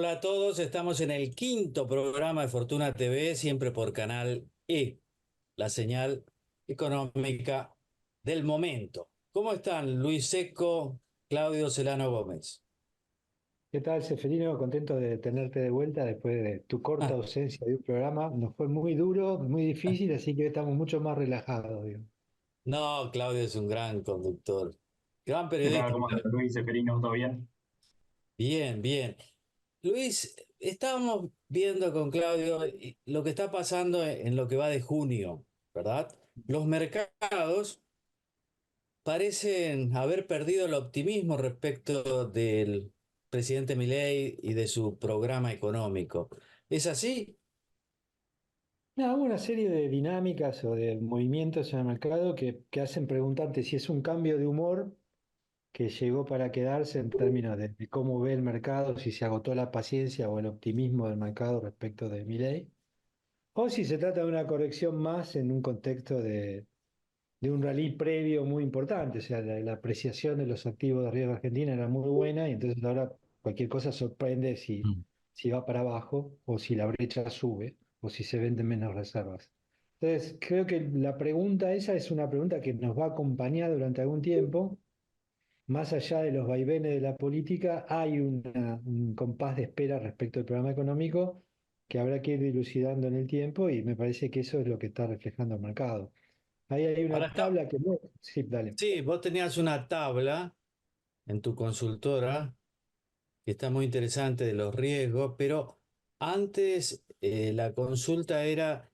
Hola a todos, estamos en el quinto programa de Fortuna TV, siempre por Canal E, la señal económica del momento. ¿Cómo están Luis Seco, Claudio Celano Gómez? ¿Qué tal, Seferino? Contento de tenerte de vuelta después de tu corta Ah, ausencia de un programa. Nos fue muy duro, muy difícil, así que estamos mucho más relajados, digo. no, Claudio es un gran conductor, gran ¿Qué tal? periodista. ¿Cómo andas, Luis Seferino? ¿Todo bien? Bien, bien. Luis, estábamos viendo con Claudio lo que está pasando en lo que va de junio, ¿verdad? Los mercados parecen haber perdido el optimismo respecto del presidente Milei y de su programa económico. ¿Es así? Nada, hubo una serie de dinámicas o de movimientos en el mercado que hacen preguntarte si es un cambio de humor que llegó para quedarse en términos de cómo ve el mercado, si se agotó la paciencia o el optimismo del mercado respecto de Milei, o si se trata de una corrección más en un contexto de un rally previo muy importante, o sea, la apreciación de los activos de riesgo argentina era muy buena y entonces ahora cualquier cosa sorprende Mm. si va para abajo o si la brecha sube o si se venden menos reservas. Entonces, creo que la pregunta esa es una pregunta que nos va a acompañar durante algún tiempo. Más allá de los vaivenes de la política, hay un compás de espera respecto al programa económico que habrá que ir dilucidando en el tiempo y me parece que eso es lo que está reflejando el mercado. Ahí hay Ahora una está. tabla que... Sí, dale. Sí, vos tenías una tabla en tu consultora que está muy interesante de los riesgos, pero antes la consulta era,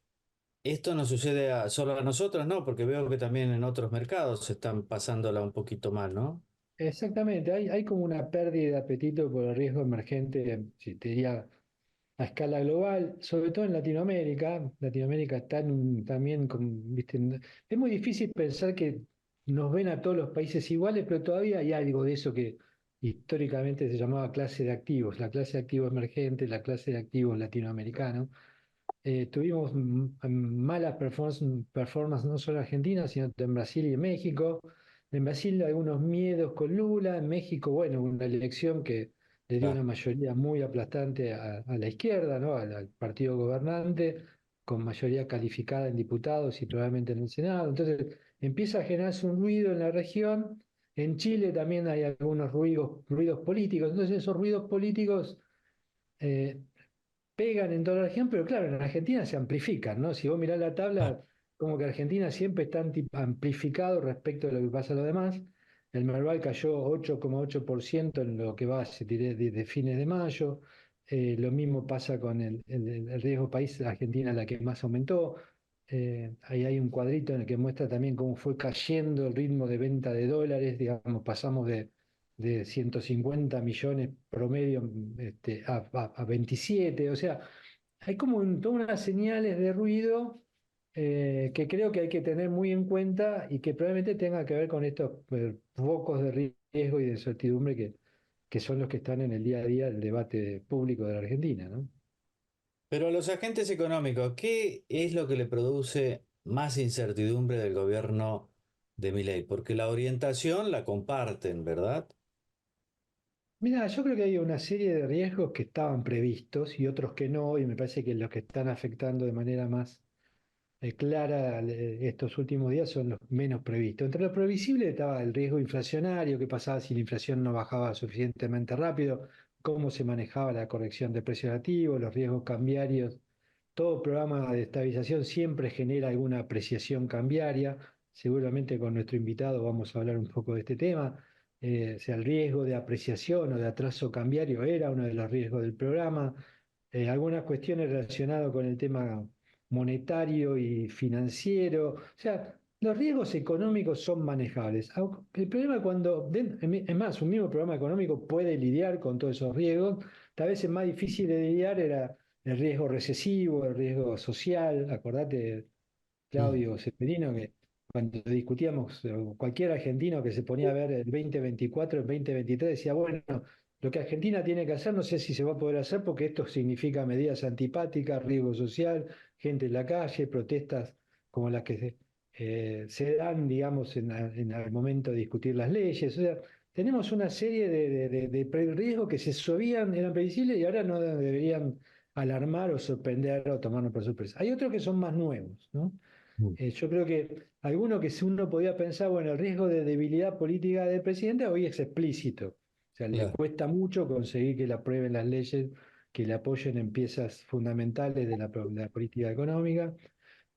esto no sucede solo a nosotros, ¿no? Porque veo que también en otros mercados se están pasándola un poquito mal, ¿no? Exactamente, hay como una pérdida de apetito por el riesgo emergente, si te diría, a escala global, sobre todo en Latinoamérica. Latinoamérica está también ¿viste? Es muy difícil pensar que nos ven a todos los países iguales, pero todavía hay algo de eso que históricamente se llamaba clase de activos, la clase de activos emergente, la clase de activos latinoamericanos. Tuvimos malas performance no solo en Argentina, sino en Brasil y en México. En Brasil algunos miedos con Lula, en México, bueno, una elección que le dio una Claro. mayoría muy aplastante a la izquierda, ¿no? Al partido gobernante, con mayoría calificada en diputados y probablemente en el Senado. Entonces empieza a generarse un ruido en la región. En Chile también hay algunos ruidos políticos. Entonces esos ruidos políticos eh, pegan en toda la región, pero claro, en Argentina se amplifican, ¿no? Si vos mirás la Ah, tabla, como que Argentina siempre está amplificado respecto de lo que pasa a los demás. El Merval cayó 8,8% en lo que va, se tiré de fines de mayo. Lo mismo pasa con el riesgo país, Argentina la que más aumentó. Ahí hay un cuadrito en el que muestra también cómo fue cayendo el ritmo de venta de dólares, digamos, pasamos de 150 millones promedio a 27, o sea, hay como todas unas señales de ruido que creo que hay que tener muy en cuenta y que probablemente tenga que ver con estos focos de riesgo y de incertidumbre que son los que están en el día a día del debate público de la Argentina, ¿no? pero a los agentes económicos, ¿qué es lo que le produce más incertidumbre del gobierno de Milei? Porque la orientación la comparten, ¿verdad? Mira, yo creo que hay una serie de riesgos que estaban previstos y otros que no, y me parece que los que están afectando de manera más clara estos últimos días son los menos previstos. Entre lo previsible estaba el riesgo inflacionario, qué pasaba si la inflación no bajaba suficientemente rápido, cómo se manejaba la corrección de precios activos, los riesgos cambiarios. Todo programa de estabilización siempre genera alguna apreciación cambiaria. Seguramente con nuestro invitado vamos a hablar un poco de este tema. O sea, el riesgo de apreciación o de atraso cambiario era uno de los riesgos del programa. Algunas cuestiones relacionadas con el tema monetario y financiero. O sea, los riesgos económicos son manejables. El problema es cuando, es más, un mismo programa económico puede lidiar con todos esos riesgos. Tal vez el más difícil de lidiar era el riesgo recesivo, el riesgo social. Acordate, Mm. Claudio Ceferino, que cuando discutíamos, cualquier argentino que se ponía a ver el 2024, el 2023, decía, bueno, lo que Argentina tiene que hacer, no sé si se va a poder hacer porque esto significa medidas antipáticas, riesgo social, gente en la calle, protestas como las que se dan, digamos, en el momento de discutir las leyes. O sea, tenemos una serie de riesgos que se sabían, eran previsibles y ahora no deberían alarmar o sorprender o tomarnos por sorpresa. Hay otros que son más nuevos, ¿no? Mm. Yo creo que alguno que si uno podía pensar, bueno, el riesgo de debilidad política del presidente hoy es explícito. O sea, le Claro. cuesta mucho conseguir que le aprueben las leyes, que le apoyen en piezas fundamentales de la política económica.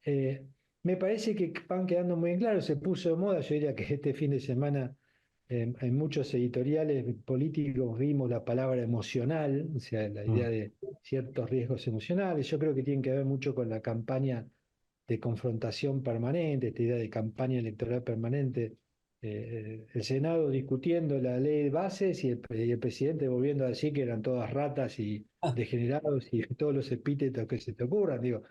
Eh, Me parece que van quedando muy claros, se puso de moda, yo diría que este fin de semana en muchos editoriales políticos vimos la palabra emocional, o sea, la idea Mm. de ciertos riesgos emocionales. Yo creo que tienen que ver mucho con la campaña de confrontación permanente, esta idea de campaña electoral permanente. El Senado discutiendo la ley de bases y el presidente volviendo a decir que eran todas ratas y Ah, degenerados y todos los epítetos que se te ocurran. Digo,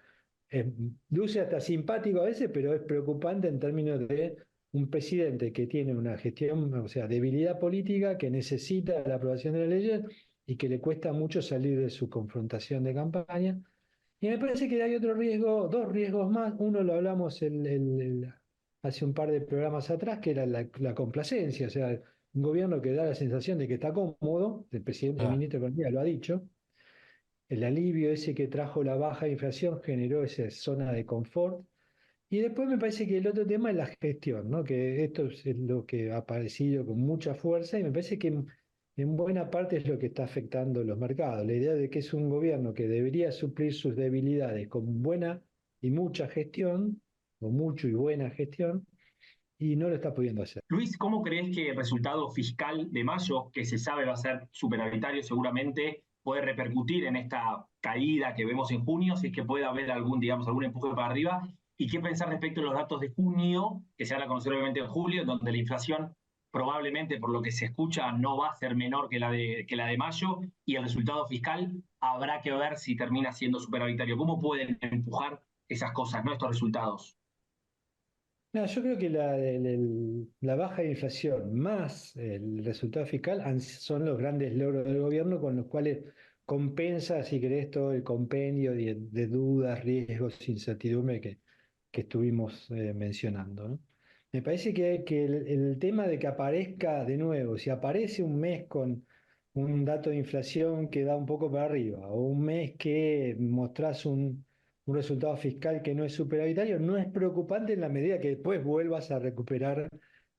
es- luce hasta simpático a veces, pero es preocupante en términos de un presidente que tiene una gestión, o sea, debilidad política, que necesita la aprobación de las leyes y que le cuesta mucho salir de su confrontación de campaña. Y me parece que hay otro riesgo, dos riesgos más. Uno lo hablamos hace un par de programas atrás, que era la complacencia, o sea, un gobierno que da la sensación de que está cómodo, el presidente, el ah, ministro de Economía lo ha dicho, el alivio ese que trajo la baja inflación generó esa zona de confort. Y después me parece que el otro tema es la gestión, ¿no? Que esto es lo que ha aparecido con mucha fuerza y me parece que en buena parte es lo que está afectando los mercados. La idea de que es un gobierno que debería suplir sus debilidades con buena y mucha gestión, o mucho y buena gestión, y no lo está pudiendo hacer. Luis, ¿cómo crees que el resultado fiscal de mayo, que se sabe va a ser superavitario seguramente, puede repercutir en esta caída que vemos en junio, si es que puede haber algún, digamos, algún empuje para arriba? ¿Y qué pensar respecto a los datos de junio, que se van a conocer obviamente en julio, donde la inflación probablemente, por lo que se escucha, no va a ser menor que la de mayo, y el resultado fiscal habrá que ver si termina siendo superavitario? ¿Cómo pueden empujar esas cosas, ¿no? Estos resultados? No, yo creo que la baja de inflación más el resultado fiscal son los grandes logros del gobierno con los cuales compensa, si querés, todo el compendio de dudas, riesgos, incertidumbre que estuvimos mencionando, ¿no? Me parece que el tema de que aparezca de nuevo, si aparece un mes con un dato de inflación que da un poco para arriba, o un mes que mostrás un resultado fiscal que no es superavitario, no es preocupante en la medida que después vuelvas a recuperar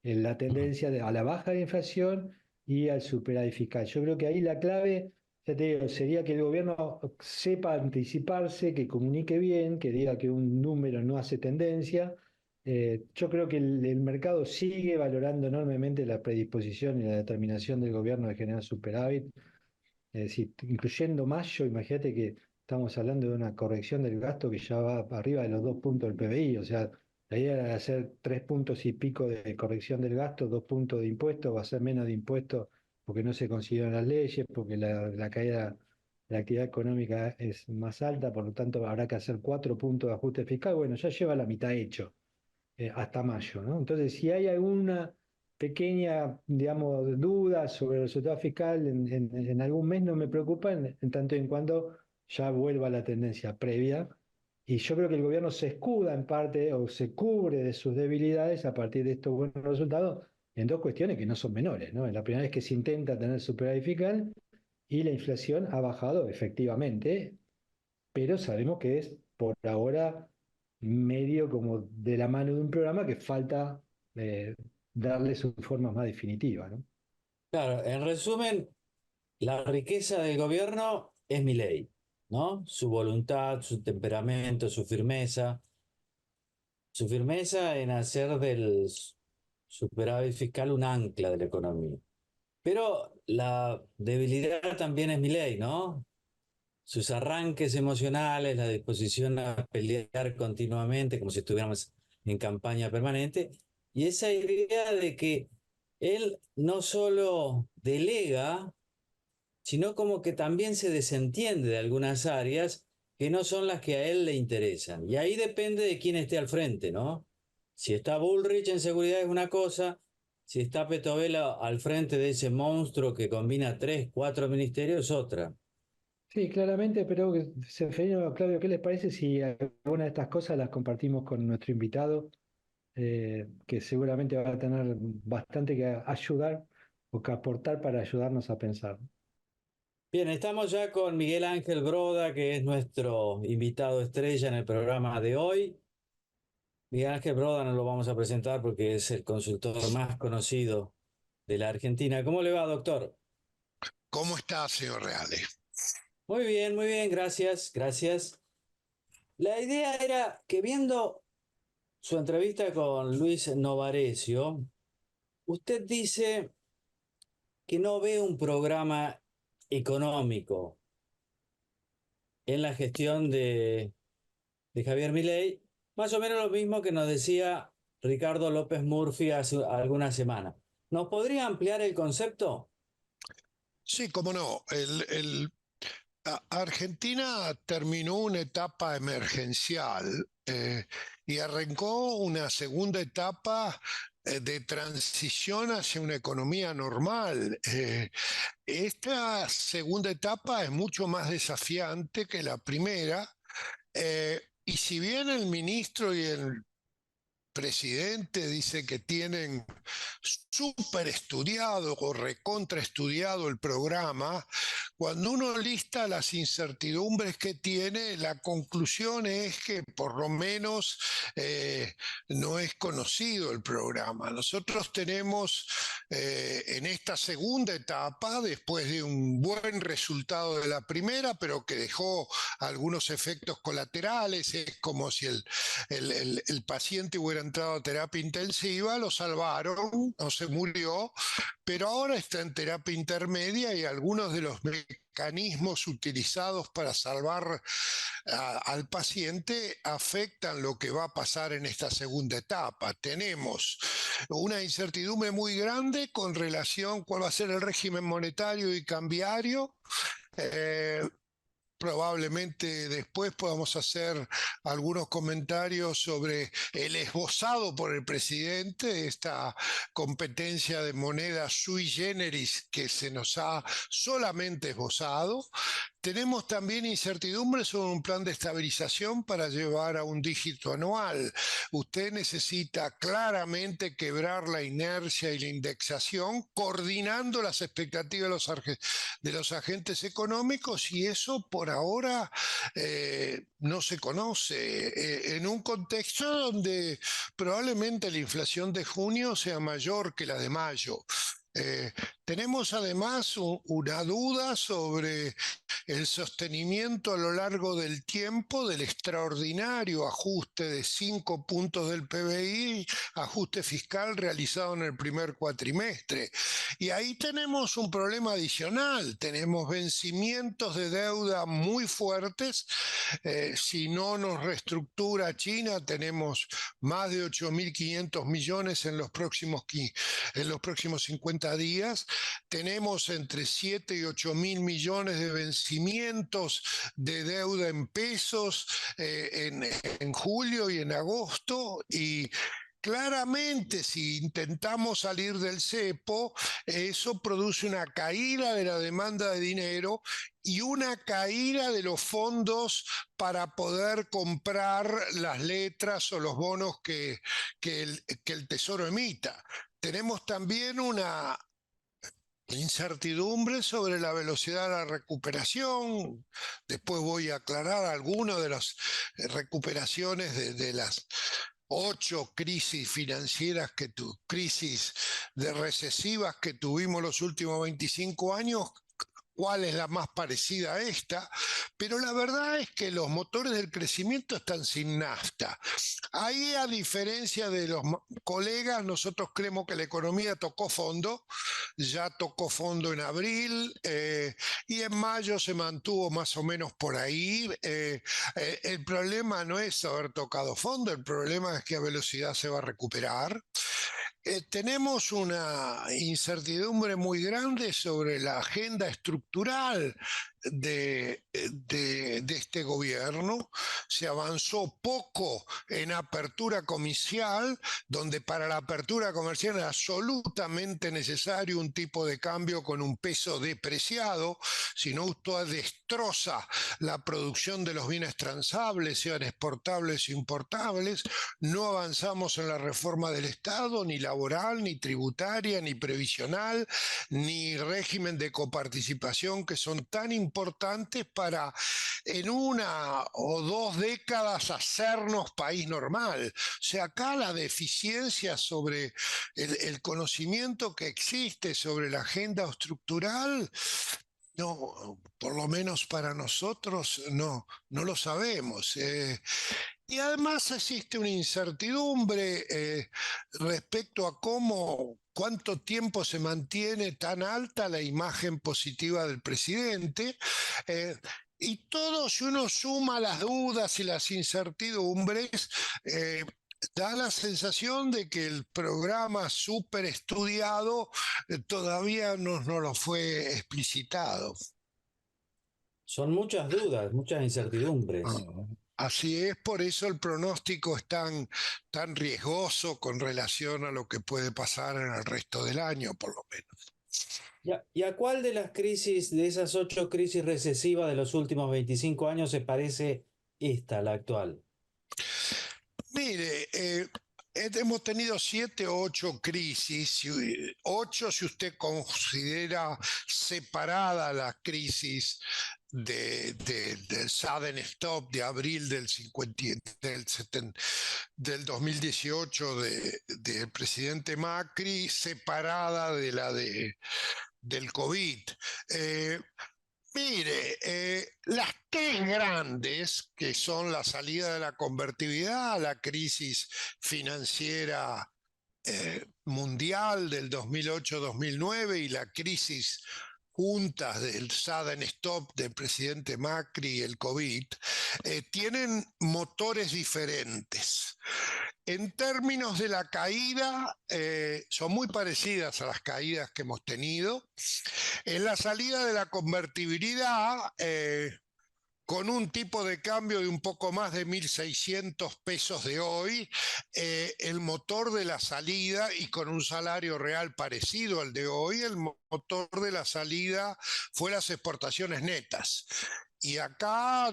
la tendencia a la baja de inflación y al superávit fiscal. Yo creo que ahí la clave, ya te digo, sería que el gobierno sepa anticiparse, que comunique bien, que diga que un número no hace tendencia. Yo creo que el mercado sigue valorando enormemente la predisposición y la determinación del gobierno de generar superávit. Es decir, incluyendo mayo, imagínate que estamos hablando de una corrección del gasto que ya va arriba de los 2 puntos del PBI, o sea, la idea era hacer 3 puntos y pico de corrección del gasto, 2 puntos de impuestos, va a ser menos de impuestos porque no se consiguieron las leyes, porque la caída de la actividad económica es más alta, por lo tanto habrá que hacer 4 puntos de ajuste fiscal. Bueno, ya lleva la mitad hecho hasta mayo, ¿no? Entonces, si hay alguna pequeña, digamos, duda sobre el resultado fiscal en algún mes, no me preocupa, en tanto y en cuando ya vuelva a la tendencia previa. Y yo creo que el gobierno se escuda en parte o se cubre de sus debilidades a partir de estos buenos resultados en dos cuestiones que no son menores, ¿no? Es la primera vez que se intenta tener superávit fiscal y la inflación ha bajado efectivamente, pero sabemos que es por ahora medio como de la mano de un programa que falta eh, darle su forma más definitiva, ¿no? claro, en resumen, la riqueza del gobierno es Milei, ¿no? Su voluntad, su temperamento, su firmeza en hacer del superávit fiscal un ancla de la economía. Pero la debilidad también es Milei, ¿no? Sus arranques emocionales, la disposición a pelear continuamente, como si estuviéramos en campaña permanente, y esa idea de que él no solo delega, sino como que también se desentiende de algunas áreas que no son las que a él le interesan. Y ahí depende de quién esté al frente, ¿no? Si está Bullrich en seguridad es una cosa, si está Petovela al frente de ese monstruo que combina tres, cuatro ministerios es otra. Sí, claramente, pero Seferino, Claudio, ¿qué les parece si alguna de estas cosas las compartimos con nuestro invitado, que seguramente va a tener bastante que ayudar o que aportar para ayudarnos a pensar. Bien, estamos ya con Miguel Ángel Broda, que es nuestro invitado estrella en el programa de hoy. Miguel Ángel Broda no lo vamos a presentar porque es el consultor más conocido de la Argentina. ¿Cómo le va, doctor? ¿Cómo está, señor Reales? Muy bien, gracias, gracias. La idea era que viendo su entrevista con Luis Novarecio, usted dice que no ve un programa económico en la gestión de Javier Milei, más o menos lo mismo que nos decía Ricardo López Murphy hace alguna semana. ¿Nos podría ampliar el concepto? Sí, cómo no. Argentina terminó una etapa emergencial y arrancó una segunda etapa de transición hacia una economía normal. Esta segunda etapa es mucho más desafiante que la primera. Y si bien el ministro y el presidente dice que tienen súper estudiado o recontra estudiado el programa, cuando uno lista las incertidumbres que tiene, la conclusión es que por lo menos no es conocido el programa. Nosotros tenemos en esta segunda etapa, después de un buen resultado de la primera, pero que dejó algunos efectos colaterales, es como si el paciente hubiera entrado a terapia intensiva, lo salvaron, no se murió, pero ahora está en terapia intermedia y algunos de los mecanismos utilizados para salvar al paciente afectan lo que va a pasar en esta segunda etapa. Tenemos una incertidumbre muy grande con relación a cuál va a ser el régimen monetario y cambiario. Probablemente después podamos hacer algunos comentarios sobre el esbozado por el presidente, esta competencia de moneda sui generis que se nos ha solamente esbozado. Tenemos también incertidumbre sobre un plan de estabilización para llevar a un dígito anual. Usted necesita claramente quebrar la inercia y la indexación, coordinando las expectativas de los agentes económicos, y eso por ahora no se conoce. En un contexto donde probablemente la inflación de junio sea mayor que la de mayo. Eh, Tenemos además una duda sobre el sostenimiento a lo largo del tiempo del extraordinario ajuste de 5 puntos del PBI, ajuste fiscal realizado en el primer cuatrimestre. Y ahí tenemos un problema adicional, tenemos vencimientos de deuda muy fuertes. Si no nos reestructura China, tenemos más de 8.500 millones en los próximos 50 días. Tenemos entre 7 y 8 mil millones de vencimientos de deuda en pesos en julio y en agosto, y claramente, si intentamos salir del cepo, eso produce una caída de la demanda de dinero y una caída de los fondos para poder comprar las letras o los bonos que el Tesoro emita. Tenemos también una incertidumbre sobre la velocidad de la recuperación. Después voy a aclarar algunas de las recuperaciones de las 8 crisis financieras, crisis de recesivas que tuvimos los últimos 25 años, cuál es la más parecida a esta, pero la verdad es que los motores del crecimiento están sin nafta. Ahí, a diferencia de los colegas, nosotros creemos que la economía tocó fondo, ya tocó fondo en abril y en mayo se mantuvo más o menos por ahí. El problema no es haber tocado fondo, el problema es que a velocidad se va a recuperar. Tenemos una incertidumbre muy grande sobre la agenda estructural de este gobierno. Se avanzó poco en apertura comercial, donde para la apertura comercial es absolutamente necesario un tipo de cambio con un peso depreciado, si no usted destroza la producción de los bienes transables, sean exportables o importables. No avanzamos en la reforma del Estado ni la laboral, ni tributaria, ni previsional, ni régimen de coparticipación, que son tan importantes para en 1 o 2 décadas hacernos país normal. O sea, acá la deficiencia sobre el conocimiento que existe sobre la agenda estructural, no, por lo menos para nosotros, no lo sabemos. Y además existe una incertidumbre respecto a cuánto tiempo se mantiene tan alta la imagen positiva del presidente. Y todo, si uno suma las dudas y las incertidumbres, da la sensación de que el programa súper estudiado todavía no lo fue explicitado. Son muchas dudas, muchas incertidumbres. Así es, por eso el pronóstico es tan riesgoso con relación a lo que puede pasar en el resto del año, por lo menos. ¿Y a cuál de las crisis, de esas 8 crisis recesivas de los últimos 25 años, se parece esta, la actual? Mire, hemos tenido 7 o 8 crisis, 8 si usted considera separada la crisis del sudden stop de abril del 2018 del presidente Macri, separada de la del COVID. Mire, las 3 grandes, que son la salida de la convertibilidad, la crisis financiera mundial del 2008-2009 y la crisis juntas del sudden stop del presidente Macri y el COVID, tienen motores diferentes. En términos de la caída, son muy parecidas a las caídas que hemos tenido. En la salida de la convertibilidad, con un tipo de cambio de un poco más de 1.600 pesos de hoy, el motor de la salida, y con un salario real parecido al de hoy, el motor de la salida fue las exportaciones netas. Y acá,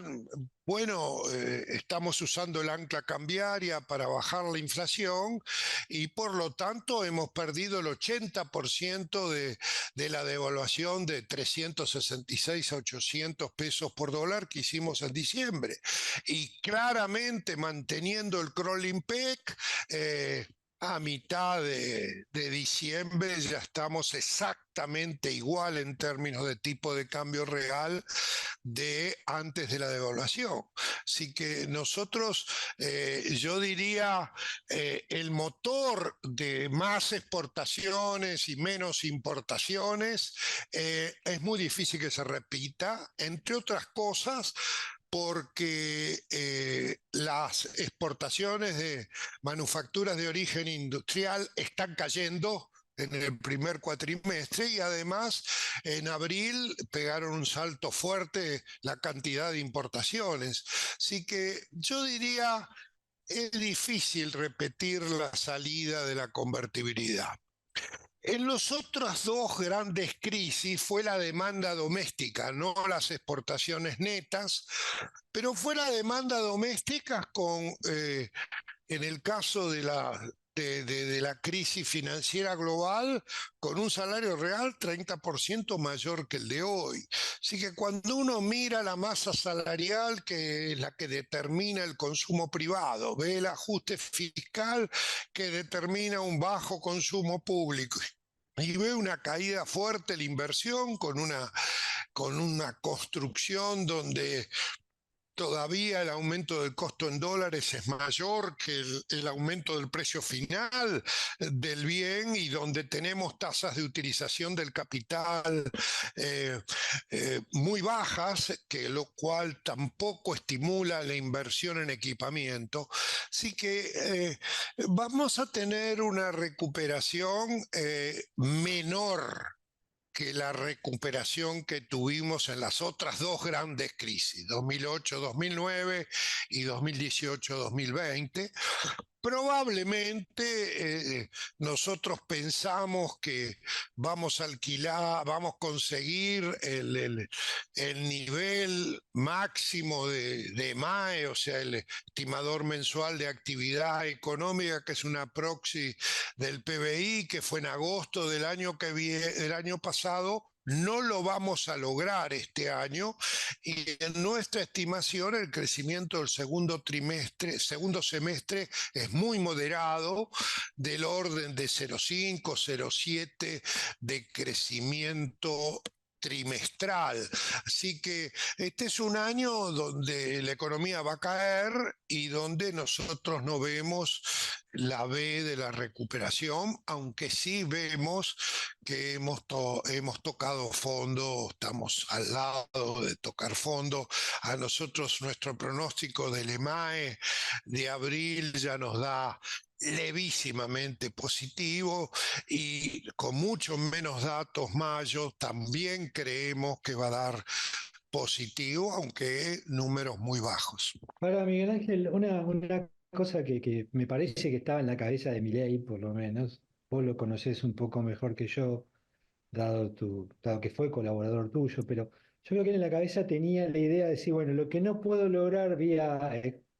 bueno, estamos usando el ancla cambiaria para bajar la inflación y por lo tanto hemos perdido el 80% de la devaluación de 366 a 800 pesos por dólar que hicimos en diciembre. Y claramente manteniendo el crawling peg, a mitad de diciembre ya estamos exactamente igual en términos de tipo de cambio real de antes de la devaluación. Así que nosotros, yo diría, el motor de más exportaciones y menos importaciones es muy difícil que se repita, entre otras cosas, porque las exportaciones de manufacturas de origen industrial están cayendo en el primer cuatrimestre y además en abril pegaron un salto fuerte la cantidad de importaciones. Así que yo diría, es difícil repetir la salida de la convertibilidad. En las otras 2 grandes crisis fue la demanda doméstica, no las exportaciones netas, pero fue la demanda doméstica en el caso de la crisis financiera global, con un salario real 30% mayor que el de hoy. Así que cuando uno mira la masa salarial, que es la que determina el consumo privado, ve el ajuste fiscal que determina un bajo consumo público, y ve una caída fuerte en la inversión con una construcción donde todavía el aumento del costo en dólares es mayor que el aumento del precio final del bien, y donde tenemos tasas de utilización del capital muy bajas, lo cual tampoco estimula la inversión en equipamiento. Así que vamos a tener una recuperación menor que la recuperación que tuvimos en las otras 2 grandes crisis, 2008-2009 y 2018-2020, probablemente nosotros pensamos que vamos a alquilar, vamos a conseguir el nivel máximo de MAE, o sea, el estimador mensual de actividad económica, que es una proxy del PBI, que fue en agosto del año pasado. No lo vamos a lograr este año y en nuestra estimación el crecimiento del segundo semestre es muy moderado, del orden de 0,5, 0,7 de crecimiento trimestral. Así que este es un año donde la economía va a caer y donde nosotros no vemos la V de la recuperación, aunque sí vemos que hemos tocado fondo, estamos al lado de tocar fondo. A nosotros nuestro pronóstico del EMAE de abril ya nos da levísimamente positivo y con mucho menos datos mayo también creemos que va a dar positivo, aunque números muy bajos. Ahora, Miguel Ángel, una cosa que me parece que estaba en la cabeza de Milei, por lo menos, vos lo conocés un poco mejor que yo, dado que fue colaborador tuyo, pero yo creo que él en la cabeza tenía la idea de decir, bueno, lo que no puedo lograr vía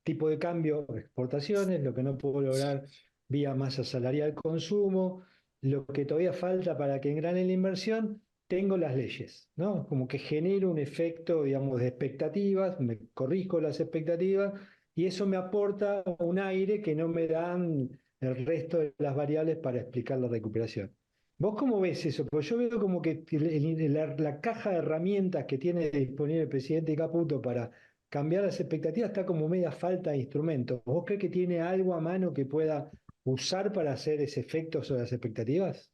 tipo de cambio, exportaciones, lo que no puedo lograr vía masa salarial, consumo, lo que todavía falta para que engrane la inversión, tengo las leyes, ¿no? Como que genero un efecto, digamos, de expectativas, me corrijo las expectativas y eso me aporta un aire que no me dan el resto de las variables para explicar la recuperación. ¿Vos cómo ves eso? Porque yo veo como que la caja de herramientas que tiene disponible el presidente Caputo para cambiar las expectativas está como media falta de instrumentos. ¿Vos crees que tiene algo a mano que pueda usar para hacer ese efecto sobre las expectativas?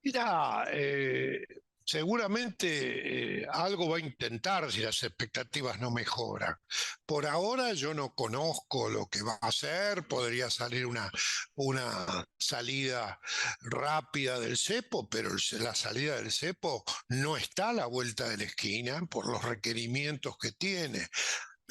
Mira, seguramente algo va a intentar si las expectativas no mejoran. Por ahora yo no conozco lo que va a hacer, podría salir una salida rápida del cepo, pero la salida del cepo no está a la vuelta de la esquina por los requerimientos que tiene.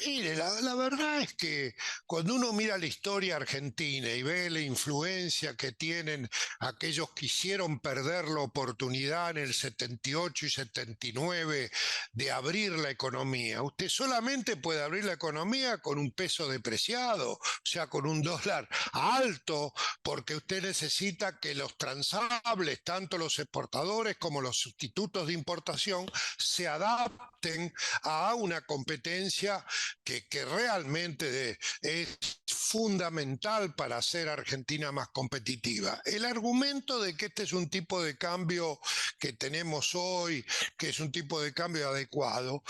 Mire, la verdad es que cuando uno mira la historia argentina y ve la influencia que tienen aquellos que hicieron perder la oportunidad en el 78 y 79 de abrir la economía, usted solamente puede abrir la economía con un peso depreciado, o sea, con un dólar alto, porque usted necesita que los transables, tanto los exportadores como los sustitutos de importación, se adapten a una competencia que realmente es fundamental para hacer Argentina más competitiva. El argumento de que este es un tipo de cambio que tenemos hoy, que es un tipo de cambio adecuado,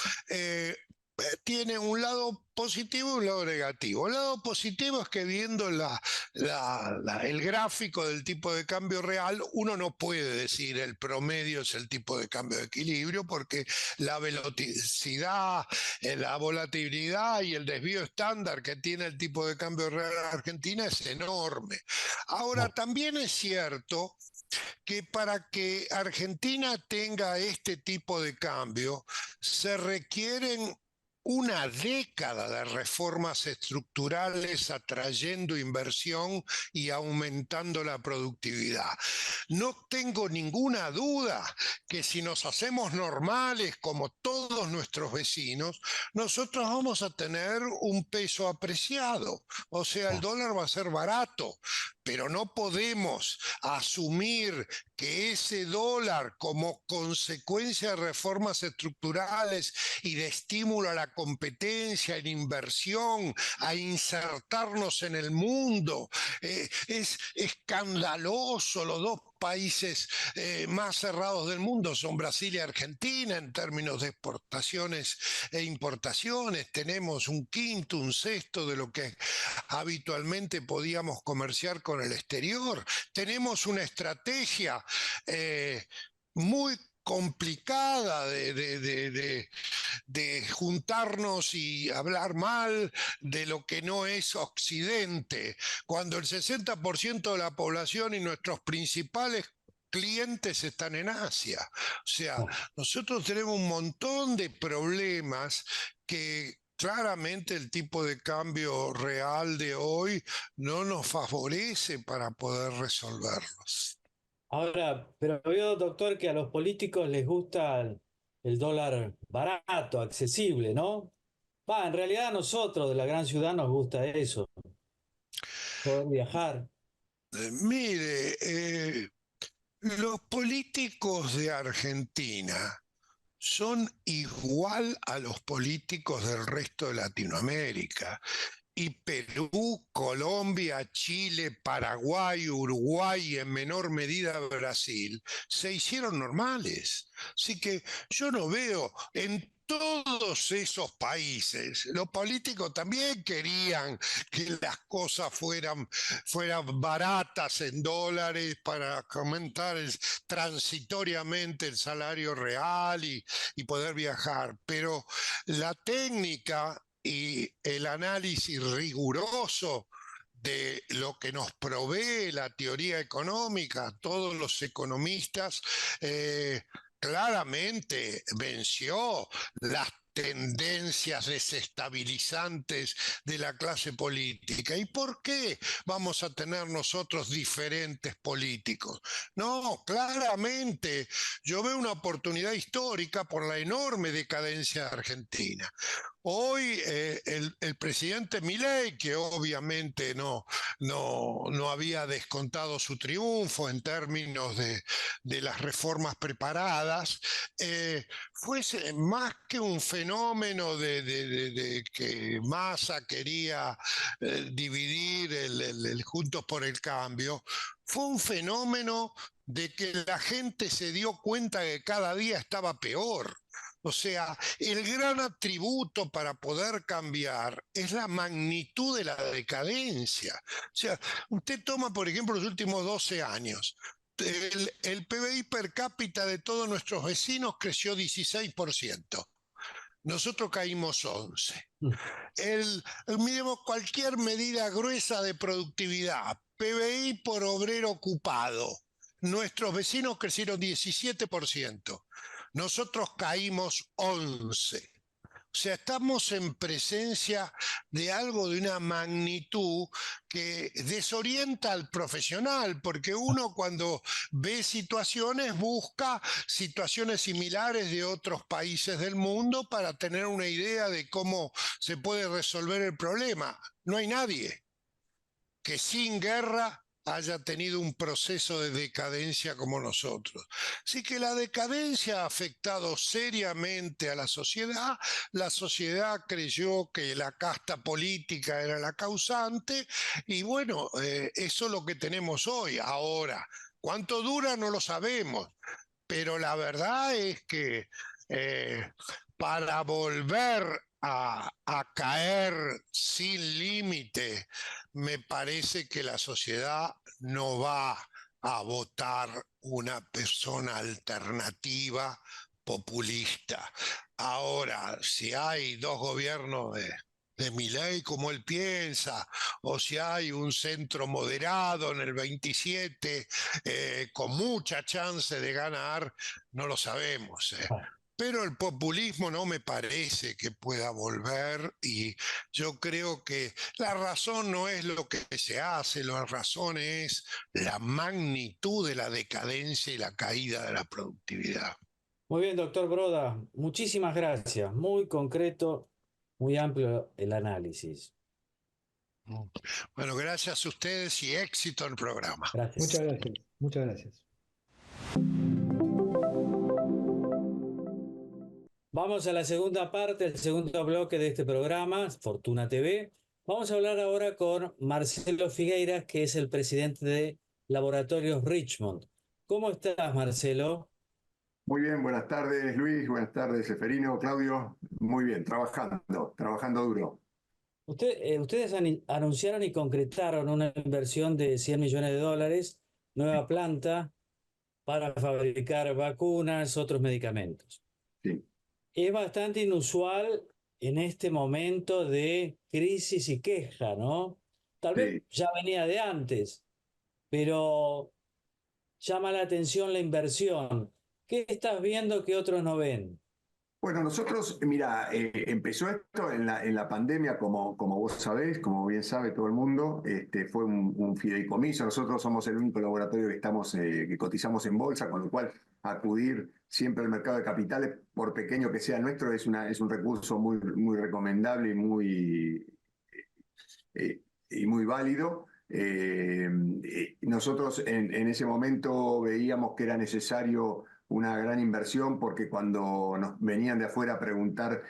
tiene un lado positivo y un lado negativo. El lado positivo es que viendo el gráfico del tipo de cambio real, uno no puede decir el promedio es el tipo de cambio de equilibrio porque la velocidad, la volatilidad y el desvío estándar que tiene el tipo de cambio real en Argentina es enorme. Ahora, No. también es cierto que para que Argentina tenga este tipo de cambio se requieren una década de reformas estructurales atrayendo inversión y aumentando la productividad. No tengo ninguna duda que si nos hacemos normales como todos nuestros vecinos, nosotros vamos a tener un peso apreciado. O sea, el dólar va a ser barato, pero no podemos asumir que ese dólar, como consecuencia de reformas estructurales y de estímulo a la competencia, en inversión, a insertarnos en el mundo, es escandaloso. Los dos países más cerrados del mundo son Brasil y Argentina en términos de exportaciones e importaciones. Tenemos un quinto, un sexto de lo que habitualmente podíamos comerciar con el exterior. Tenemos una estrategia muy complicada de juntarnos y hablar mal de lo que no es Occidente, cuando el 60% de la población y nuestros principales clientes están en Asia. O sea, nosotros tenemos un montón de problemas que claramente el tipo de cambio real de hoy no nos favorece para poder resolverlos. Ahora, pero veo, doctor, que a los políticos les gusta el dólar barato, accesible, ¿no? En realidad a nosotros de la gran ciudad nos gusta eso, poder viajar. Mire, los políticos de Argentina son igual a los políticos del resto de Latinoamérica. Y Perú, Colombia, Chile, Paraguay, Uruguay y en menor medida Brasil se hicieron normales. Así que yo no veo en todos esos países, los políticos también querían que las cosas fueran baratas en dólares para aumentar transitoriamente el salario real y poder viajar. Pero la técnica y el análisis riguroso de lo que nos provee la teoría económica, todos los economistas, claramente venció las tendencias desestabilizantes de la clase política. ¿Y por qué vamos a tener nosotros diferentes políticos? No, claramente yo veo una oportunidad histórica por la enorme decadencia de Argentina. Hoy el presidente Milei, que obviamente no había descontado su triunfo en términos de las reformas preparadas, fue más que un fenómeno de que Massa quería dividir el Juntos por el Cambio, fue un fenómeno de que la gente se dio cuenta que cada día estaba peor. O sea, el gran atributo para poder cambiar es la magnitud de la decadencia. O sea, usted toma, por ejemplo, los últimos 12 años. El PBI per cápita de todos nuestros vecinos creció 16%. Nosotros caímos 11%. Miremos cualquier medida gruesa de productividad, PBI por obrero ocupado. Nuestros vecinos crecieron 17%. Nosotros caímos 11%. O sea, estamos en presencia de algo de una magnitud que desorienta al profesional, porque uno cuando ve situaciones busca situaciones similares de otros países del mundo para tener una idea de cómo se puede resolver el problema. No hay nadie que sin guerra haya tenido un proceso de decadencia como nosotros. Así que la decadencia ha afectado seriamente a la sociedad creyó que la casta política era la causante, y bueno, eso es lo que tenemos hoy. Ahora, ¿cuánto dura? No lo sabemos, pero la verdad es que eh, para volver a caer sin límite, me parece que la sociedad no va a votar una persona alternativa populista. Ahora, si hay dos gobiernos de Milei como él piensa, o si hay un centro moderado en el 27 con mucha chance de ganar, no lo sabemos. Pero el populismo no me parece que pueda volver, y yo creo que la razón no es lo que se hace, la razón es la magnitud de la decadencia y la caída de la productividad. Muy bien, doctor Broda, muchísimas gracias. Muy concreto, muy amplio el análisis. Bueno, gracias a ustedes y éxito en el programa. Gracias. Muchas gracias, muchas gracias. Vamos a la segunda parte, el segundo bloque de este programa, Fortuna TV. Vamos a hablar ahora con Marcelo Figueiras, que es el presidente de Laboratorios Richmond. ¿Cómo estás, Marcelo? Muy bien, buenas tardes Luis, buenas tardes Seferino, Claudio. Muy bien, trabajando duro. Ustedes anunciaron y concretaron una inversión de $100 millones, nueva planta para fabricar vacunas, otros medicamentos. Sí, Es bastante inusual en este momento de crisis y queja, ¿no? Tal vez sí. ya venía de antes, pero llama la atención la inversión. ¿Qué estás viendo que otros no ven? Bueno, nosotros, mira, empezó esto en la pandemia, como vos sabés, como bien sabe todo el mundo, fue un fideicomiso. Nosotros somos el único laboratorio que estamos, que cotizamos en bolsa, con lo cual acudir siempre al mercado de capitales, por pequeño que sea el nuestro, es un recurso muy recomendable y muy válido. Nosotros en ese momento veíamos que era necesario una gran inversión porque cuando nos venían de afuera a preguntar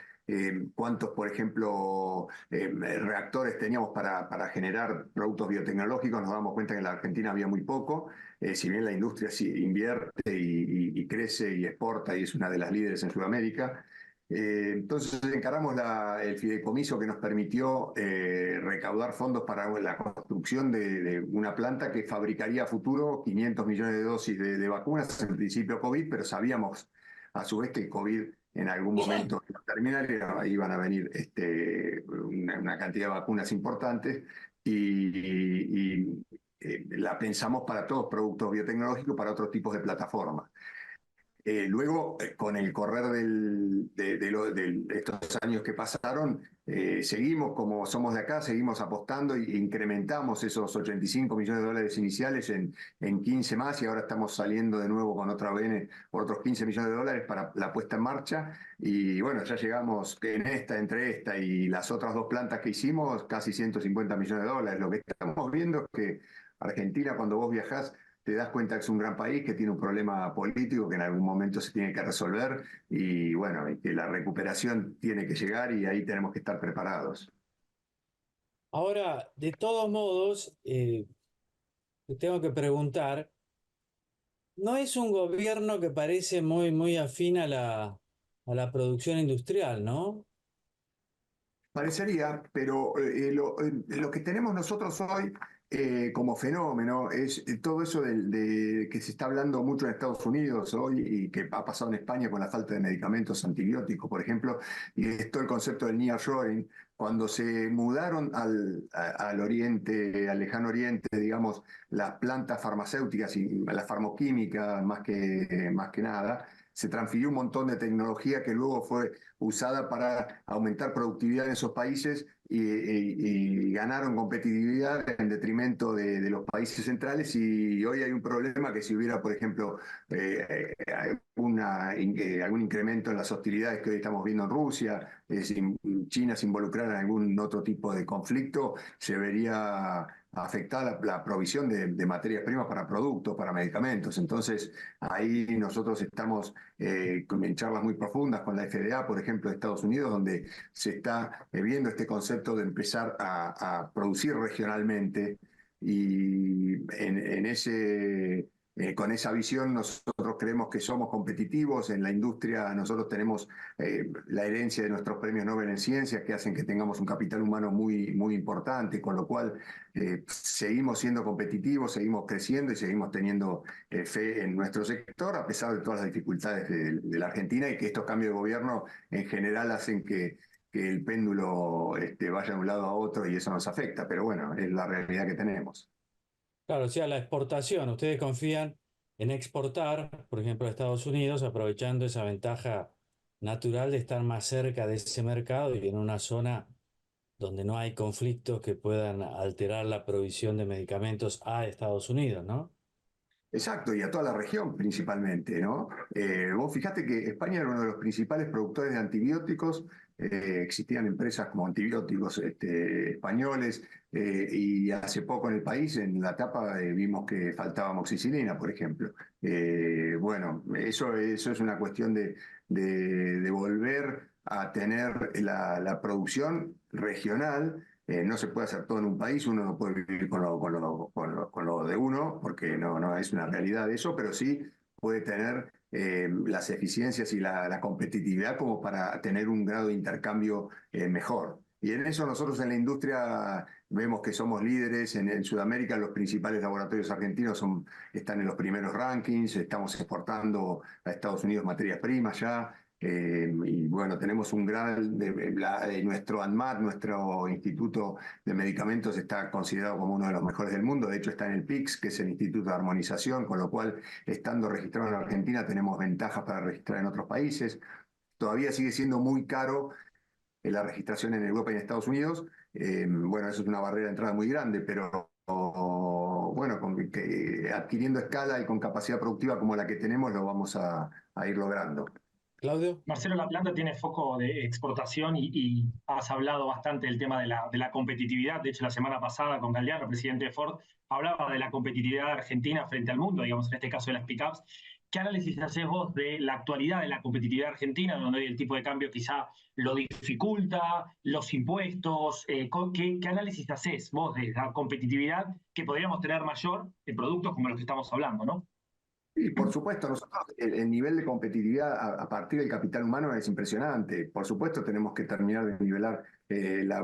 cuántos, por ejemplo, reactores teníamos para generar productos biotecnológicos, nos damos cuenta que en la Argentina había muy poco. Si bien la industria sí invierte y crece y exporta y es una de las líderes en Sudamérica, entonces encaramos el fideicomiso que nos permitió recaudar fondos para la construcción de una planta que fabricaría a futuro 500 millones de dosis de vacunas, en principio COVID, pero sabíamos a su vez que el COVID en algún momento iba a terminar, iban a venir una cantidad de vacunas importantes y la pensamos para todos productos biotecnológicos, para otros tipos de plataformas. Luego, con el correr de estos años que pasaron, seguimos, como somos de acá, seguimos apostando e incrementamos esos 85 millones de dólares iniciales en 15 más y ahora estamos saliendo de nuevo con otra VN por otros 15 millones de dólares para la puesta en marcha. Y bueno, ya llegamos entre esta y las otras dos plantas que hicimos, casi 150 millones de dólares. Lo que estamos viendo es que Argentina, cuando vos viajás, te das cuenta que es un gran país, que tiene un problema político que en algún momento se tiene que resolver y bueno, y que la recuperación tiene que llegar y ahí tenemos que estar preparados. Ahora, de todos modos, te tengo que preguntar, ¿no es un gobierno que parece muy afín a la producción industrial, ¿no? Parecería, pero lo que tenemos nosotros hoy como fenómeno es todo eso que se está hablando mucho en Estados Unidos hoy y que ha pasado en España con la falta de medicamentos antibióticos, por ejemplo, y es todo el concepto del nearshoring. Cuando se mudaron al oriente, al lejano oriente, digamos, las plantas farmacéuticas y la farmoquímica más que nada, se transfirió un montón de tecnología que luego fue usada para aumentar productividad en esos países y ganaron competitividad en detrimento de los países centrales y hoy hay un problema que si hubiera, por ejemplo, algún incremento en las hostilidades que hoy estamos viendo en Rusia, si China se involucrara en algún otro tipo de conflicto, se vería afectada la provisión de materias primas para productos, para medicamentos. Entonces, ahí nosotros estamos en charlas muy profundas con la FDA, por ejemplo, de Estados Unidos, donde se está viendo este concepto de empezar a producir regionalmente y con esa visión nosotros creemos que somos competitivos en la industria, nosotros tenemos la herencia de nuestros premios Nobel en ciencias que hacen que tengamos un capital humano muy importante, con lo cual seguimos siendo competitivos, seguimos creciendo y seguimos teniendo fe en nuestro sector, a pesar de todas las dificultades de la Argentina y que estos cambios de gobierno en general hacen que el péndulo vaya de un lado a otro y eso nos afecta, pero bueno, es la realidad que tenemos. Claro, o sea, la exportación, ustedes confían en exportar, por ejemplo, a Estados Unidos, aprovechando esa ventaja natural de estar más cerca de ese mercado y en una zona donde no hay conflictos que puedan alterar la provisión de medicamentos a Estados Unidos, ¿no? Exacto, y a toda la región principalmente, ¿no? Vos fijate que España era uno de los principales productores de antibióticos, existían empresas como antibióticos españoles, y hace poco en el país, en la etapa, vimos que faltaba amoxicilina, por ejemplo. Bueno, eso es una cuestión de volver a tener la producción regional. No se puede hacer todo en un país, uno no puede vivir con lo de uno, porque no es una realidad eso, pero sí puede tener las eficiencias y la competitividad como para tener un grado de intercambio mejor. Y en eso nosotros en la industria vemos que somos líderes en Sudamérica, los principales laboratorios argentinos están en los primeros rankings, estamos exportando a Estados Unidos materias primas ya. Y bueno, tenemos un gran, nuestro ANMAT, nuestro Instituto de Medicamentos, está considerado como uno de los mejores del mundo. De hecho, está en el PICS, que es el Instituto de Armonización, con lo cual, estando registrado en Argentina, tenemos ventajas para registrar en otros países. todavía sigue siendo muy caro la registración en Europa y en Estados Unidos. Bueno, eso es una barrera de entrada muy grande, pero bueno, adquiriendo escala y con capacidad productiva como la que tenemos, lo vamos a ir logrando. Claudio. Marcelo, la planta tiene foco de exportación y has hablado bastante del tema de la competitividad. De hecho, la semana pasada con Galdiano, presidente de Ford, hablaba de la competitividad de Argentina frente al mundo, digamos, en este caso de las pickups. ¿Qué análisis haces vos de la actualidad de la competitividad argentina, donde hoy el tipo de cambio quizá lo dificulta, los impuestos? ¿Qué análisis haces vos de la competitividad que podríamos tener mayor en productos como los que estamos hablando, ¿no? Y por supuesto, nosotros el nivel de competitividad a partir del capital humano es impresionante. Por supuesto, tenemos que terminar de nivelar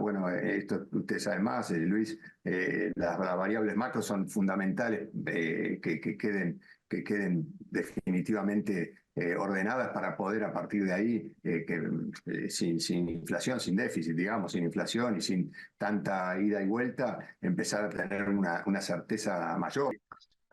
bueno, esto ustedes saben más, Luis, las variables macro son fundamentales que queden definitivamente ordenadas para poder a partir de ahí, sin inflación, sin déficit, digamos, sin inflación y sin tanta ida y vuelta, empezar a tener una certeza mayor.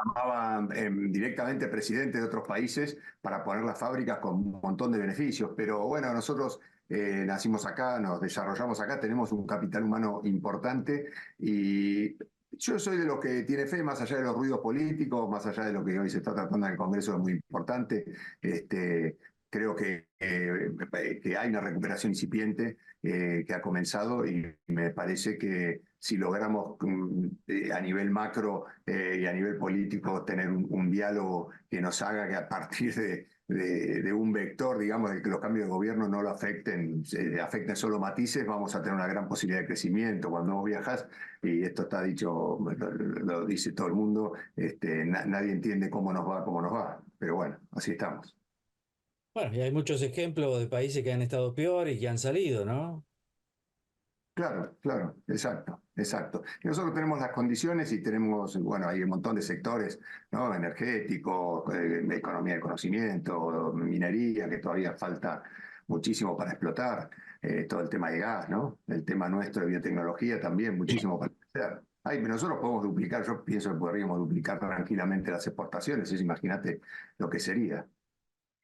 Llamaban directamente presidente de otros países para poner las fábricas con un montón de beneficios. Pero bueno, nosotros nacimos acá, nos desarrollamos acá, tenemos un capital humano importante y yo soy de los que tiene fe, más allá de los ruidos políticos, más allá de lo que hoy se está tratando en el Congreso, es muy importante. Creo que hay una recuperación incipiente que ha comenzado y me parece que si logramos a nivel macro y a nivel político tener un diálogo que nos haga que a partir de un vector, digamos, de que los cambios de gobierno no lo afecten, afecten solo matices, vamos a tener una gran posibilidad de crecimiento. Cuando vos viajas, y esto está dicho, lo dice todo el mundo, nadie entiende cómo nos va, pero bueno, así estamos. Bueno, y hay muchos ejemplos de países que han estado peor y que han salido, ¿no? Claro, claro, exacto, exacto. Y nosotros tenemos las condiciones y tenemos, bueno, hay un montón de sectores, ¿no? Energéticos, economía del conocimiento, minería, que todavía falta muchísimo para explotar, todo el tema de gas, ¿no? El tema nuestro de biotecnología también, muchísimo para hacer. Nosotros podemos duplicar, yo pienso que podríamos duplicar tranquilamente las exportaciones, imagínate lo que sería.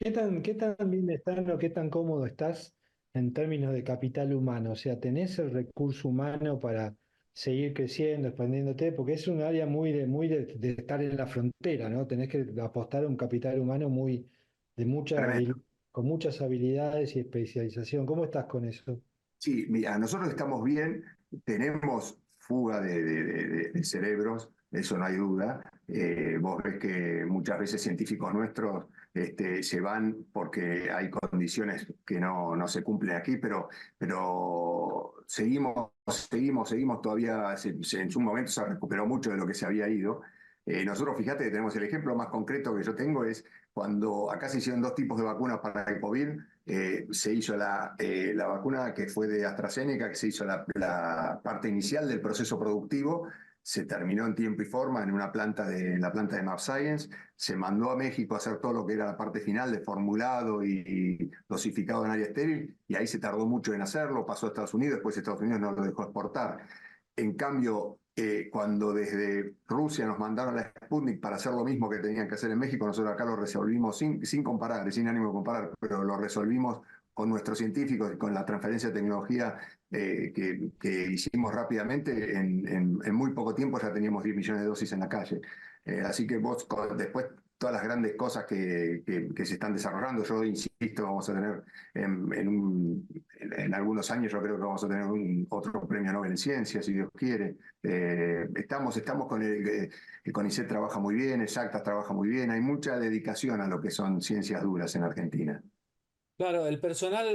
Qué tan bien estás o qué tan cómodo estás en términos de capital humano? O sea, ¿tenés el recurso humano para seguir creciendo, expandiéndote? Porque es un área de estar en la frontera, ¿no? Tenés que apostar a un capital humano de Tremendo. con muchas habilidades y especialización. ¿Cómo estás con eso? Sí, mira, nosotros estamos bien, tenemos fuga de cerebros, eso no hay duda. Vos ves que muchas veces científicos nuestros se van porque hay condiciones que no se cumplen aquí, pero seguimos todavía, en su momento se recuperó mucho de lo que se había ido. Nosotros, fíjate que tenemos el ejemplo más concreto que yo tengo es cuando acá se hicieron dos tipos de vacunas para el COVID. Se hizo la vacuna que fue de AstraZeneca, que se hizo la parte inicial del proceso productivo, se terminó en tiempo y forma en la planta de mAbxience, se mandó a México a hacer todo lo que era la parte final de formulado y dosificado en área estéril, y ahí se tardó mucho en hacerlo, pasó a Estados Unidos, después Estados Unidos no lo dejó exportar. En cambio, cuando desde Rusia nos mandaron la Sputnik para hacer lo mismo que tenían que hacer en México, nosotros acá lo resolvimos sin comparar, sin ánimo de comparar, pero lo resolvimos con nuestros científicos y con la transferencia de tecnología que hicimos rápidamente. En muy poco tiempo ya teníamos 10 millones de dosis en la calle. Así que vos, después, todas las grandes cosas que se están desarrollando, yo insisto, vamos a tener en algunos años, yo creo que vamos a tener otro premio Nobel en Ciencias, si Dios quiere. Estamos con el CONICET trabaja muy bien, Exactas trabaja muy bien, hay mucha dedicación a lo que son ciencias duras en Argentina. Claro, el personal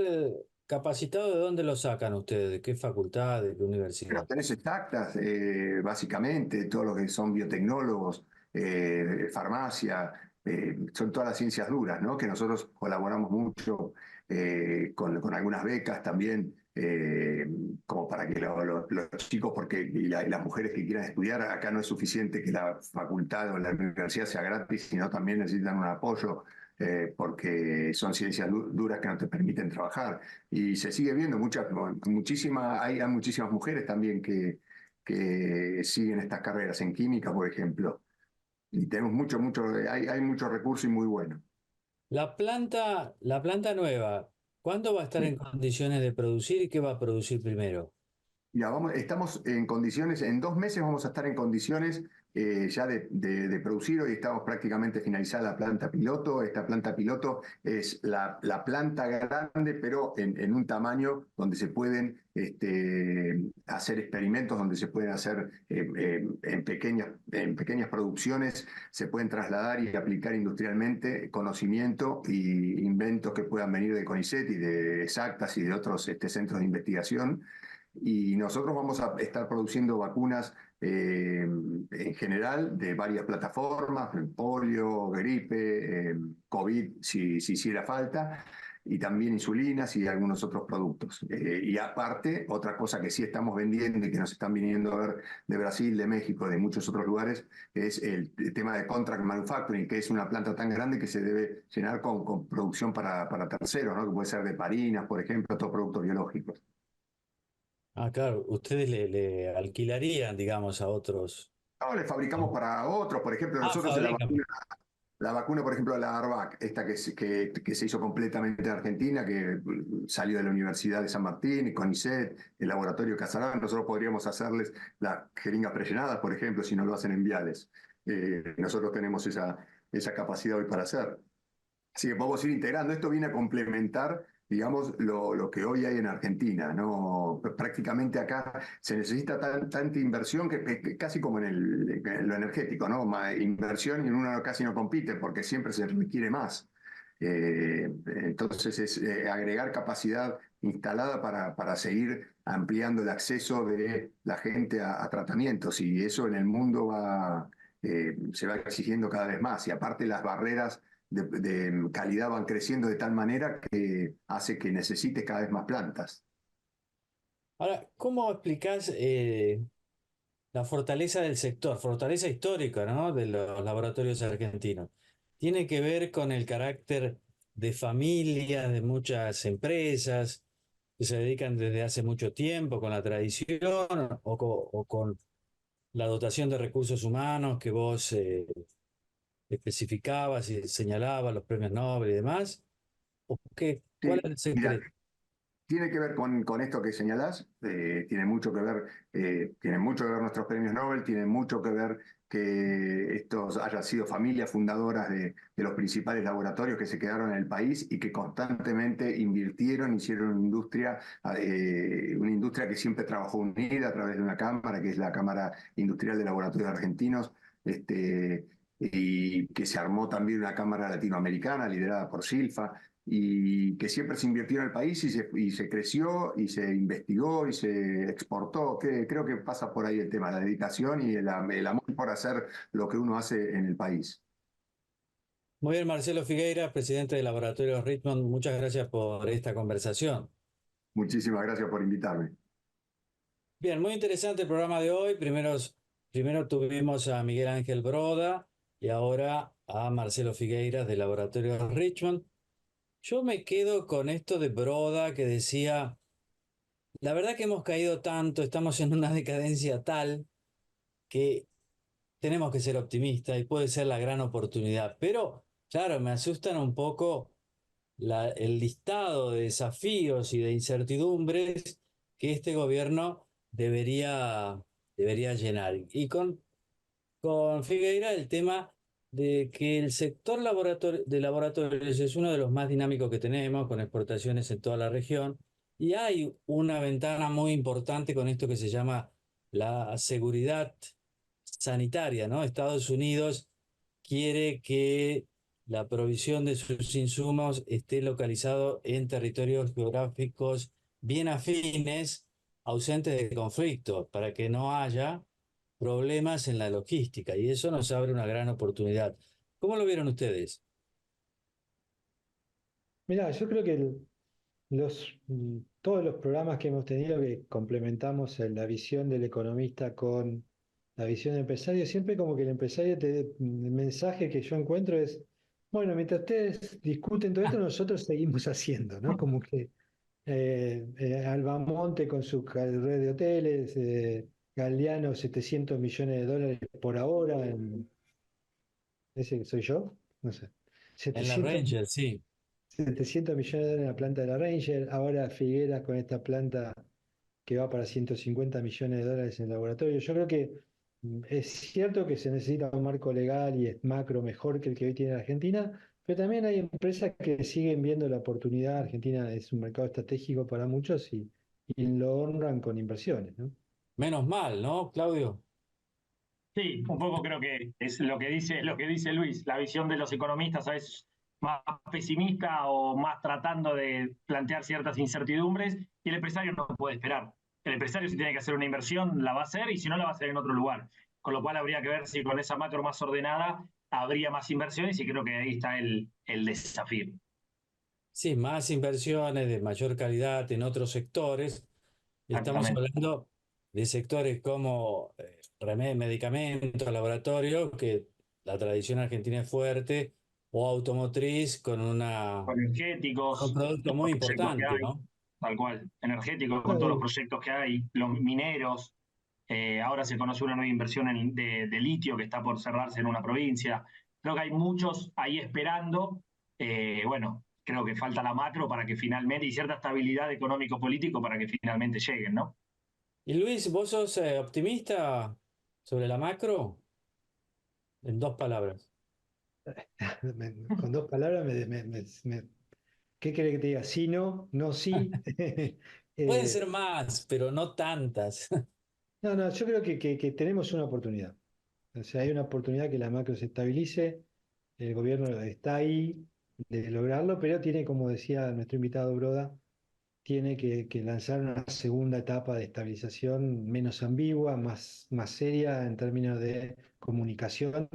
capacitado, ¿de dónde lo sacan ustedes? ¿De qué facultad? ¿De qué Pero universidad? tenés Exactas, básicamente, todo lo que son biotecnólogos, farmacia, son todas las ciencias duras, ¿no? Que nosotros colaboramos mucho con algunas becas también, como para que los chicos y las mujeres que quieran estudiar, acá no es suficiente que la facultad o la universidad sea gratis, sino también necesitan un apoyo. Porque son ciencias duras que no te permiten trabajar. Y se sigue viendo hay muchísimas mujeres también que siguen estas carreras en química, por ejemplo. Y tenemos hay mucho recurso y muy bueno. La planta nueva, ¿Cuándo va a estar en condiciones de producir y qué va a producir primero? Ya, estamos en condiciones, en 2 meses vamos a estar en condiciones ya de producir. Hoy estamos prácticamente finalizada la planta piloto. Esta planta piloto es la planta grande, pero en un tamaño donde se pueden hacer experimentos, donde se pueden hacer en pequeñas producciones, se pueden trasladar y aplicar industrialmente conocimiento y inventos que puedan venir de CONICET y de Exactas y de otros centros de investigación. Y nosotros vamos a estar produciendo vacunas en general de varias plataformas, polio, gripe, COVID, si hiciera falta, y también insulinas y algunos otros productos. Y aparte, otra cosa que sí estamos vendiendo y que nos están viniendo a ver de Brasil, de México, de muchos otros lugares, es el tema de contract manufacturing, que es una planta tan grande que se debe llenar con producción para terceros, ¿no? Que puede ser de parinas, por ejemplo, todos productos biológicos. Ah, claro, ustedes le alquilarían, digamos, a otros. No, le fabricamos para otros. Por ejemplo, Ah, nosotros fabrican. la vacuna, por ejemplo, la Arvac, esta que se hizo completamente en Argentina, que salió de la Universidad de San Martín, CONICET, el laboratorio Casarán, nosotros podríamos hacerles las jeringas prellenadas, por ejemplo, si no lo hacen en viales. Nosotros tenemos esa capacidad hoy para hacer. Así que podemos ir integrando. Esto viene a complementar, digamos, lo que hoy hay en Argentina, ¿no? Prácticamente acá se necesita tanta inversión que casi como en lo energético, ¿no? Inversión y uno casi no compite porque siempre se requiere más. Entonces es agregar capacidad instalada para seguir ampliando el acceso de la gente a tratamientos y eso en el mundo se va exigiendo cada vez más y aparte las barreras de calidad van creciendo de tal manera que hace que necesites cada vez más plantas. Ahora, ¿cómo explicás la fortaleza del sector, fortaleza histórica, ¿no? De los laboratorios argentinos? Tiene que ver con el carácter de familias, de muchas empresas que se dedican desde hace mucho tiempo, con la tradición o con la dotación de recursos humanos que vos especificabas y señalabas, los premios Nobel y demás. ¿O qué? ¿Cuál Sí, es el mira, secreto? tiene que ver con esto que señalás, tiene mucho que ver nuestros premios Nobel, tiene mucho que ver que estos hayan sido familias fundadoras de los principales laboratorios que se quedaron en el país y que constantemente invirtieron, hicieron una industria que siempre trabajó unida a través de una cámara, que es la Cámara Industrial de Laboratorios Argentinos, y que se armó también una cámara latinoamericana liderada por Silfa y que siempre se invirtió en el país y se creció y se investigó y se exportó. Creo que pasa por ahí el tema, la dedicación y el amor por hacer lo que uno hace en el país. Muy bien, Marcelo Figueira, presidente del Laboratorio Richmond, muchas gracias por esta conversación. Muchísimas gracias por invitarme. Bien, muy interesante el programa de hoy. Primero tuvimos a Miguel Ángel Broda y ahora a Marcelo Figueiras del Laboratorio Richmond. Yo me quedo con esto de Broda que decía, la verdad que hemos caído tanto, estamos en una decadencia tal que tenemos que ser optimistas y puede ser la gran oportunidad. Pero, claro, me asustan un poco el listado de desafíos y de incertidumbres que este gobierno debería llenar. Y con Figueira el tema de que el sector de laboratorios es uno de los más dinámicos que tenemos, con exportaciones en toda la región, y hay una ventana muy importante con esto que se llama la seguridad sanitaria, ¿no? Estados Unidos quiere que la provisión de sus insumos esté localizado en territorios geográficos bien afines, ausentes de conflicto, para que no haya problemas en la logística. Y eso nos abre una gran oportunidad. ¿Cómo lo vieron ustedes? Mirá, yo creo que todos los programas que hemos tenido que complementamos en la visión del economista con la visión del empresario, siempre como que el empresario el mensaje que yo encuentro es, bueno, mientras ustedes discuten todo esto, nosotros seguimos haciendo, ¿no? Como que Albamonte con su red de hoteles, Galeano 700 millones de dólares por ahora, ¿ese soy yo? No sé. En la 700. Ranger, sí. 700 millones de dólares en la planta de la Ranger, ahora Figueras con esta planta que va para 150 millones de dólares en el laboratorio. Yo creo que es cierto que se necesita un marco legal y es macro mejor que el que hoy tiene Argentina, pero también hay empresas que siguen viendo la oportunidad. Argentina es un mercado estratégico para muchos y lo honran con inversiones, ¿no? Menos mal, ¿no, Claudio? Sí, un poco creo que es lo que dice Luis, la visión de los economistas a veces más pesimista o más tratando de plantear ciertas incertidumbres, y el empresario no puede esperar. El empresario si tiene que hacer una inversión la va a hacer y si no la va a hacer en otro lugar. Con lo cual habría que ver si con esa macro más ordenada habría más inversiones y creo que ahí está el desafío. Sí, más inversiones de mayor calidad en otros sectores. Estamos Exactamente. hablando de sectores como medicamentos, laboratorio, que la tradición argentina es fuerte, o automotriz con un Energéticos, producto todos muy los proyectos que importante, hay, ¿no? tal cual, energéticos con No, todos los proyectos que hay, los mineros, ahora se conoce una nueva inversión de litio que está por cerrarse en una provincia. Creo que hay muchos ahí esperando. Bueno, creo que falta la macro para que finalmente, y cierta estabilidad económico-político para que finalmente lleguen, ¿no? Y Luis, ¿vos sos optimista sobre la macro? En dos palabras. Con dos palabras, ¿qué querés que te diga? Sí, no, no, sí. Pueden Eh, ser más, pero no tantas. no, no, yo creo que tenemos una oportunidad. O sea, hay una oportunidad que la macro se estabilice, el gobierno está ahí de lograrlo, pero tiene, como decía nuestro invitado Broda, tiene que lanzar una segunda etapa de estabilización menos ambigua, más seria en términos de comunicación,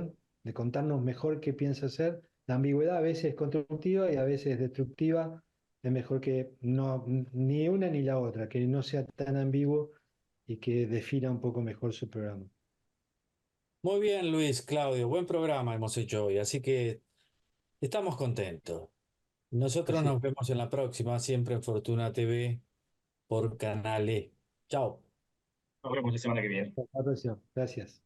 de contarnos mejor qué piensa hacer. La ambigüedad a veces es constructiva y a veces es destructiva. Es mejor que no, ni una ni la otra, que no sea tan ambiguo y que defina un poco mejor su programa. Muy bien, Luis, Claudio, buen programa hemos hecho hoy, así que estamos contentos. Nosotros Así, nos vemos en la próxima, siempre en Fortuna TV por Canal E. Chao. Nos vemos la semana que viene. hasta la próxima. Gracias.